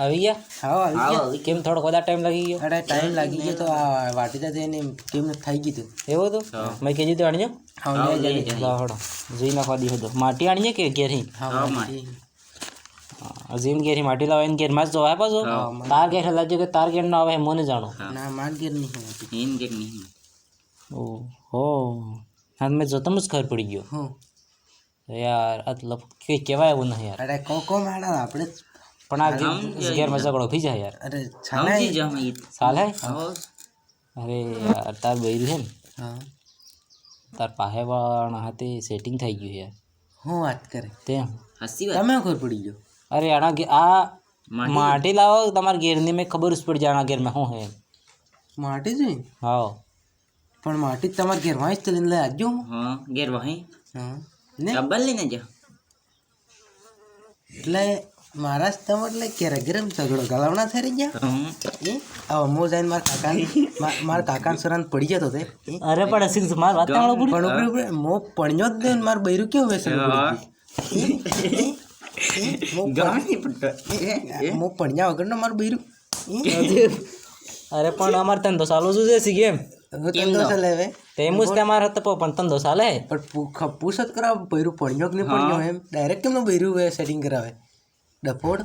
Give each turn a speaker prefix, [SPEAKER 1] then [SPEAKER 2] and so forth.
[SPEAKER 1] આવી ગયા?
[SPEAKER 2] હા આવી ગયા.
[SPEAKER 1] કેમ થોડો વધારે ટાઈમ લાગી ગયો?
[SPEAKER 2] અરે ટાઈમ લાગી ગયો તો આ વાટી જતે એને કેમ થઈ ગયું તું.
[SPEAKER 1] એવું હતું? મેં કીધું તો આણજો.
[SPEAKER 2] હા લઈ જાય.
[SPEAKER 1] લાવડો જોઈ નાખવા દીધો તો માટી આણીએ કે ઘેરી?
[SPEAKER 2] હા માટી.
[SPEAKER 1] અજીમ ઘેરી માટી લાવે ને ઘેર માં જો આવે પાછો તાર ઘેર લાવજો કે તાર ઘેર ના આવે મને જાણો.
[SPEAKER 2] ના માર ઘેર નહીં હોતી.
[SPEAKER 3] ઈન કે નહીં.
[SPEAKER 1] ઓહો હા મેં જોતા જ ખબર પડી ગયો
[SPEAKER 2] હું
[SPEAKER 1] યાર આ તો કઈ કહેવાય એવું નહીં યાર.
[SPEAKER 2] અરે કોકો મેડમ આપણે
[SPEAKER 1] પણ આ ઘેરમાં ઝઘડો થઈ જાય યાર.
[SPEAKER 2] અરે
[SPEAKER 3] સમજી જામ ઈ.
[SPEAKER 1] ચાલે?
[SPEAKER 3] હો
[SPEAKER 1] અરે યાર તાર બૈરું છે ને
[SPEAKER 2] હા
[SPEAKER 1] તાર પાસે વાળા હાથે સેટિંગ થઈ ગયું યાર.
[SPEAKER 2] હું વાત કરે
[SPEAKER 1] તેમ
[SPEAKER 3] હસી વાત.
[SPEAKER 2] તમે ખબર પડી ગયો.
[SPEAKER 1] અરે આ માટી લાવો તમારા ઘેરની મેં ખબર જ પડી જાય આના ઘેરમાં શું હે.
[SPEAKER 2] માટી જોઈ
[SPEAKER 1] હા
[SPEAKER 2] પણ માટી તમારા ઘેરમાં જ તો લઈને લઈ આવજો.
[SPEAKER 3] હા ઘેર વહી
[SPEAKER 2] હા ને
[SPEAKER 3] ડબલ લઈને જા.
[SPEAKER 2] એટલે મારા જ તમારે ક્યારે ગરમ ઝઘડો ગલાવણા થઈ રહી ગયા. હવે મો જઈને મારા કાકાને સરાને પડી જતો તે.
[SPEAKER 1] અરે પણ સિંગ માર વાત સાંભળો પૂરી.
[SPEAKER 2] પણ ઉપરે મો પણ્યો જ ને મારું બૈરું કેવું વેસલ મો પણ્યા વગરનો મારું બૈરું.
[SPEAKER 1] અરે પણ અમારે ધંધો ચાલુ શું છે સી ગેમ
[SPEAKER 2] ધંધો ચાલે હવે
[SPEAKER 1] તેમ જ તમારે હતો પણ ધંધો ચાલે.
[SPEAKER 2] પણ પૂછ જ કરાવ બૈરું પણ્યો કે નહીં પણ્યો એમ ડાયરેક્ટ કેમનું બૈરું સેટિંગ કરાવે ડફોડ.